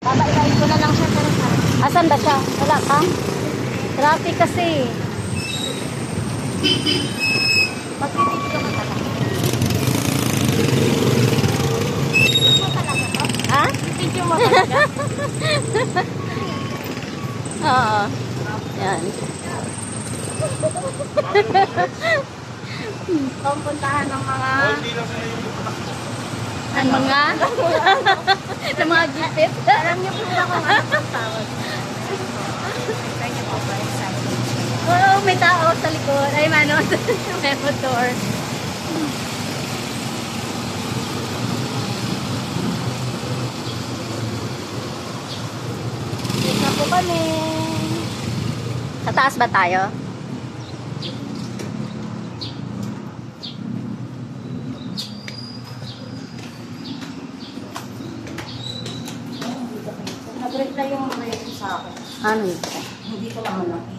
Babaibain ko na lang siya. Asan ba siya? Wala pa? Traffic kasi. Magpipigil ka talaga. Ha? Video mo talaga? Oo. Yan. Pumpuntahan ng mga... Ang mga? Ng mga gipit? Alam niyo po ba kung ano ang tawag? Try niyo po ba yung sign? Oo, may tao sa likod. Ay, mano, may motor. Dito na po kami. Sa taas ba tayo? Nag-reply yung mga sa akin. Ano yun? Hindi ko naman lang.